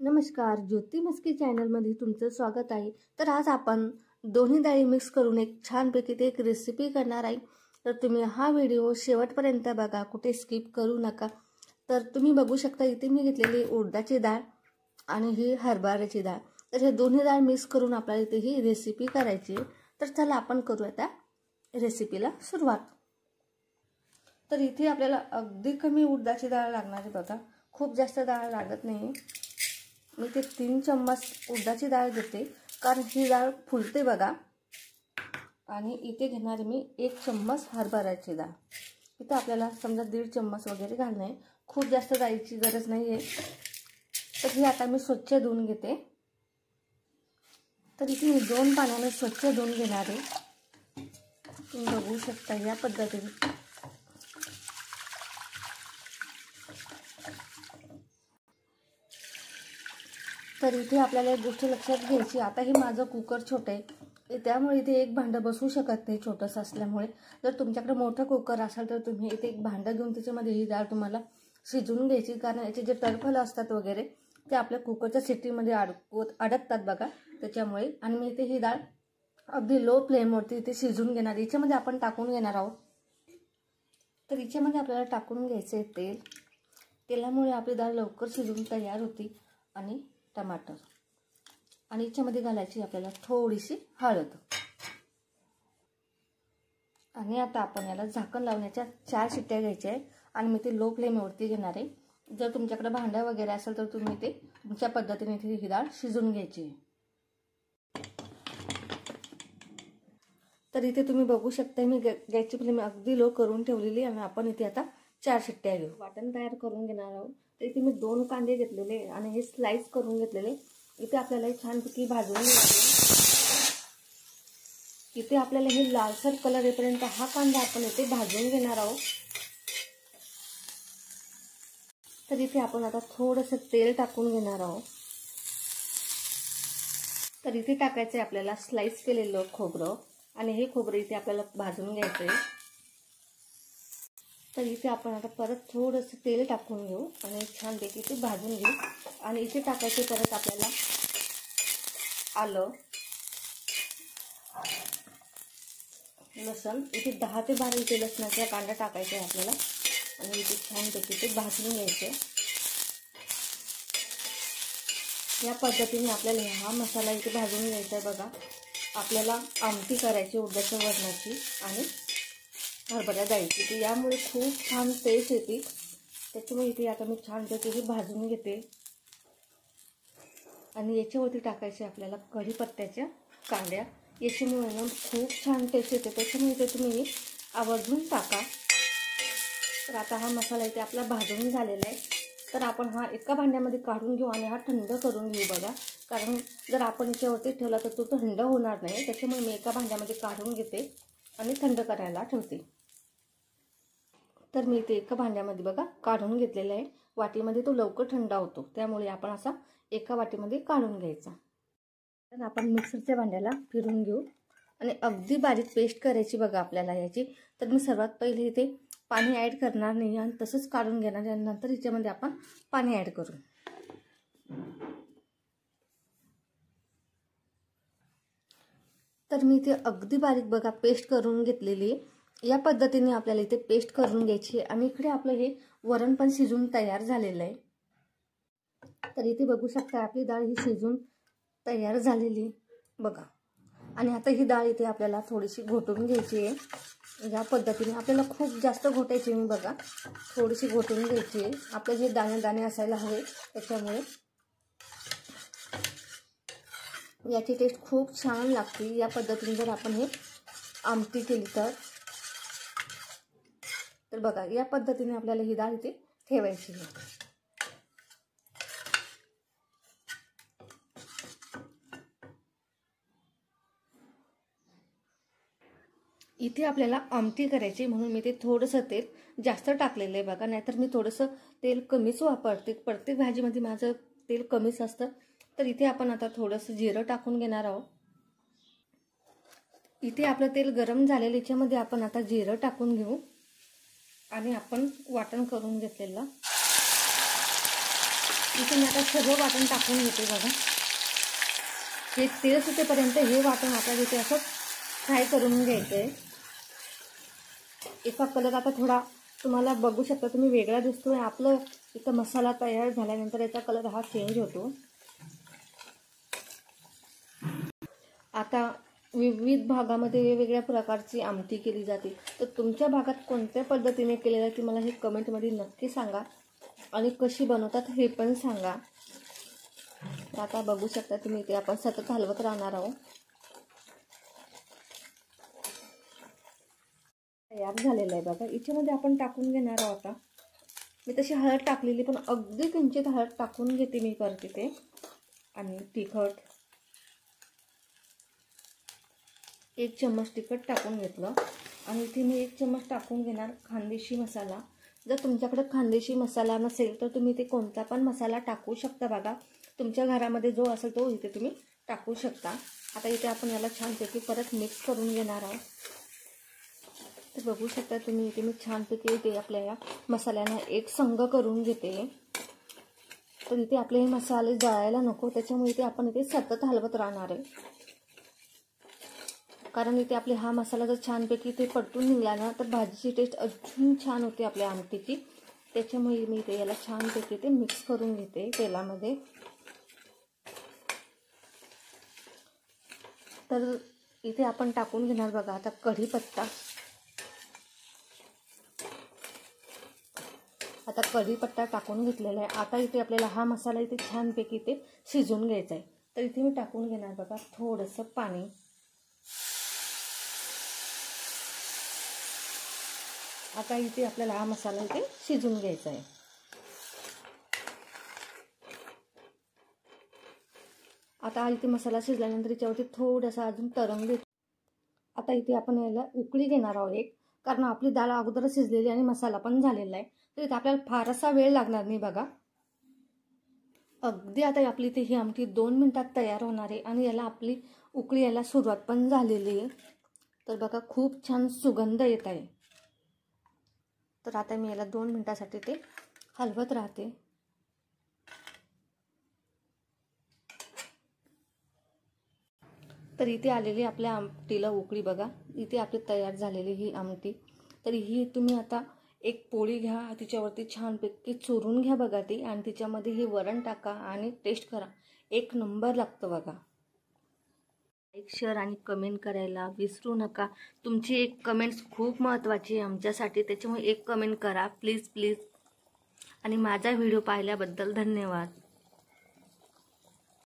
नमस्कार, ज्योती मस्की चॅनलमध्ये तुमचं स्वागत आहे। तर आज आपण दोन्ही डाळी मिक्स करून एक छानपैकी एक रेसिपी करणार आहे। तर तुम्ही हा व्हिडिओ शेवटपर्यंत बघा, कुठे स्किप करू नका। तर तुम्ही बघू शकता इथे मी घेतलेली उडदाची डाळ आणि ही हरभऱ्याची डाळ। तर हे दोन्ही डाळ मिक्स करून आपल्याला इथे ही रेसिपी करायची। तर चला आपण करू आता रेसिपीला सुरुवात। तर इथे आपल्याला अगदी कमी उडदाची डाळ लागणार आहे बघा, खूप जास्त डाळ लागत नाही। मी ते 3 चम्मच उडदाची डाळ घेते, कारण ही डाळ फुलते बघा। आणि इथे घेणार मी 1 चम्मच हरभऱ्याची डाळ। इथे आपल्याला समजा 1.5 चम्मच वगैरे घालणे आहे, खूप जास्त डाळीची गरज नाही आहे। तर ही आता मी स्वच्छ धुवून घेते। तर इथे मी 2 पाण्याने स्वच्छ धुवून घेणार आहे। तुम्ही बघू शकता या पद्धतीने। तर इथे आपल्याला एक गोष्ट लक्षात घ्यायची, आता हे माझं कुकर छोटे आहे, त्यामुळे इथे एक भांडं बसू शकत नाही छोटंसं असल्यामुळे। जर तुमच्याकडे मोठं कुकर असेल तर तुम्ही इथे एक भांडं घेऊन त्याच्यामध्ये ही डाळ तुम्हाला शिजवून घ्यायची, कारण याचे जे टरफल असतात वगैरे ते आपल्या कुकरच्या शिट्टीमध्ये अडकतात बघा, त्याच्यामुळे। आणि मी इथे ही डाळ अगदी लो फ्लेमवरती इथे शिजवून घेणार। याच्यामध्ये आपण टाकून घेणार आहोत। तर याच्यामध्ये आपल्याला टाकून घ्यायचं आहे तेल। तेलामुळे आपली डाळ लवकर शिजून तयार होती। आणि टमाटर, आणि याच्यामध्ये घालायची आपल्याला थोडीशी हळद। आणि आता आपण याला झाकण लावण्याच्या 4 शिट्ट्या घ्यायच्या आहे, आणि मी ते लो फ्लेमवरती घेणार आहे। जर तुमच्याकडे भांडं वगैरे असेल तर तुम्ही ते तुमच्या पद्धतीने ही डाळ शिजवून घ्यायची आहे। तर इथे तुम्ही बघू शकता मी गॅसची फ्लेम अगदी लो करून ठेवलेली, आणि आपण इथे आता 4 शिट्ट्या घेऊ। वाटण तयार करून घेणार आहोत। तर इथे मी 2 कांदे घेतलेले आणि हे स्लाइस करून घेतलेले। इथे आपल्याला छानपैकी भाजून घ्यायचे। इथे आपल्याला हे लालसर कलर येईपर्यंत हा कांदा आपण इथे भाजून घेणार आहोत। तर इथे आपण आता थोडंसं तेल टाकून घेणार आहोत। तर इथे टाकायचं आहे आपल्याला स्लाइस केलेलं खोबरं, आणि हे खोबरं इथे आपल्याला भाजून घ्यायचं आहे। तर इथे आपण आता परत थोडंसं तेल टाकून घेऊ आणि छानपैकी ते भाजून घेऊ। आणि इथे टाकायचे परत आपल्याला आलं, लसूण। इथे 10 ते 12 इथे लसणाचा कांदा टाकायचा आहे आपल्याला, आणि इथे छानपैकी ते भाजून घ्यायचे। या पद्धतीने आपल्याला हा मसाला इथे भाजून घ्यायचा आहे बघा। आपल्याला आमटी करायची उडदाच्या वरणाची आणि हरभरा डाळीची, तर यामुळे खूप छान टेस्ट येते। त्याच्यामुळे इथे आता मी छानपैकी हे भाजून घेते। आणि याच्यावरती टाकायचे आपल्याला कढीपत्त्याच्या कांड्या, याच्यामुळे खूप छान टेस्ट येते। त्याच्यामुळे इथे तुम्ही आवर्जून टाका। तर आता हा मसाला इथे आपला भाजून झालेला आहे। तर आपण हा एका भांड्यामध्ये काढून घेऊ आणि हा थंड करून घेऊ बघा, कारण जर आपण याच्यावरती ठेवला तर तो थंड होणार नाही। त्याच्यामुळे मी एका भांड्यामध्ये काढून घेते आणि थंड करायला ठेवते। तर मी इथे एका भांड्यामध्ये बघा काढून घेतलेला आहे। वाटीमध्ये तो लवकर थंड होतो, त्यामुळे आपण असा एका वाटीमध्ये काढून घ्यायचा। तर आपण मिक्सरच्या भांड्याला फिरून घेऊ आणि अगदी बारीक पेस्ट करायची बघा आपल्याला याची। तर मी सर्वात पहिले इथे पाणी ॲड करणार नाही आणि तसंच काढून घेणार, आणि नंतर याच्यामध्ये आपण पाणी ॲड करू। तर मी इथे अगदी बारीक बघा पेस्ट करून घेतलेली आहे। या पद्धतीने आपल्याला इथे पेस्ट करून घ्यायची, आणि इकडे आपलं हे वरण पण शिजून तयार झालेलं आहे। तर इथे बघू शकता आपली डाळ ही शिजून तयार झालेली बघा। आणि आता ही डाळ इथे आपल्याला थोडीशी घोटून घ्यायची आहे। या पद्धतीने आपल्याला खूप जास्त घोटायची नाही बघा, थोडीशी घोटून घ्यायची आहे। आपले जे दाणे दाणे असायला हवे, त्याच्यामुळे याची टेस्ट खूप छान लागते। या पद्धतीने जर आपण हे आमटी केली तर बघा या पद्धतीने आपल्याला ही डाळ इथे ठेवायची आहे। इथे आपल्याला आमटी करायची, म्हणून मी ते थोडंसं तेल जास्त टाकलेलं आहे बघा, नाहीतर मी थोडंसं तेल कमीच वापरते। प्रत्येक भाजीमध्ये माझं तेल कमीच असतं। तर इथे आपण आता थोडंसं जिरं टाकून घेणार आहोत। इथे आपलं तेल गरम झालेलं, याच्यामध्ये आपण आता जिरं टाकून घेऊ आणि आपण वाटण करून घेतलेलं इथे मी आता सगळं वाटण टाकून घेते बघा. हे तेल सुटेपर्यंत हे वाटण आपल्याला इथे असं फ्राय करून घ्यायचं आहे. याचा कलर आता थोडा तुम्हाला बघू शकता तुम्ही वेगळा दिसतोय. आपलं इथं मसाला तयार झाल्यानंतर याचा कलर हा चेंज होतो. आता विविध भागामध्ये वेगवेगळ्या प्रकारची आमटी केली जाते. तर तुमच्या भागात कोणत्या पद्धतीने केलेलं आहे ती मला हे कमेंटमध्ये नक्की सांगा आणि कशी बनवतात हे पण सांगा. आता बघू शकता तुम्ही इथे आपण सतत हलवत राहणार आहोत. तयार झालेलं आहे बघा. याच्यामध्ये आपण टाकून घेणार आहोत. आता मी तशी हळद टाकलेली पण अगदी किंचित हळद टाकून घेते मी करते ते. आणि तिखट 1 चम्मच तिखट टाकून घेतलं. आणि इथे मी 1 चम्मच टाकून घेणार खानदेशी मसाला. जर तुमच्याकडे खानदेशी मसाला नसेल तर तुम्ही ते कोणता पण मसाला टाकू शकता बघा. तुमच्या घरामध्ये जो असेल तो इथे तुम्ही टाकू शकता. आता इथे आपण याला छानपैकी परत मिक्स करून घेणार आहोत. तर बघू शकता तुम्ही इथे मी छानपैकी इथे आपल्या या मसाल्यांना एक संघ करून घेते. तर इथे आपले हे मसाले जळायला नको त्याच्यामुळे इथे आपण इथे सतत हलवत राहणार आहे. कारण इथे आपले हा मसाला जर छानपैकी इथे परतून निघाला ना तर भाजीची टेस्ट अजून छान होते आपल्या आमटीची. त्याच्यामुळे मी इथे याला छानपैकी ते मिक्स करून घेते तेलामध्ये. तर इथे आपण टाकून घेणार बघा आता कढीपत्ता. आता कढीपत्ता टाकून घेतलेला आहे. आता इथे आपल्याला हा मसाला इथे छानपैकी इथे शिजवून घ्यायचा आहे. तर इथे मी टाकून घेणार बघा थोडंसं पाणी. आता इथे आपल्याला हा मसाला इथे शिजवून घ्यायचा आहे. आता इथे मसाला शिजल्यानंतर याच्यावरती थोडासा अजून तरंग. आता इथे आपण याला उकळी घेणार आहोत एक. कारण आपली डाळ अगोदर शिजलेली आणि मसाला पण झालेला आहे. तर इथे आपल्याला फारसा वेळ लागणार नाही बघा. अगदी आता आपली इथे ही आमटी 2 मिनिटात तयार होणार आहे. आणि याला आपली उकळी यायला सुरुवात पण झालेली आहे. तर बघा खूप छान सुगंध येत आहे. तर आता मी याला 2 मिनिटासाठी ते हलवत राहते. तर इथे आलेली आपल्या आमटीला उकळी बघा. इथे आपली तयार झालेली ही आमटी. तर ही तुम्ही आता एक पोळी घ्या तिच्यावरती छानपैकी चुरून घ्या बघा ती. आणि तिच्यामध्ये ही वरण टाका आणि टेस्ट करा. 1 नंबर लागतं बघा. लाईक शेअर आणि कमेंट करायला विसरू नका. तुमची एक कमेंट्स खूप महत्त्वाची आहे आमच्यासाठी. त्याच्यामुळे एक कमेंट करा प्लीज प्लीज. आणि माझा व्हिडिओ पाहिल्याबद्दल धन्यवाद.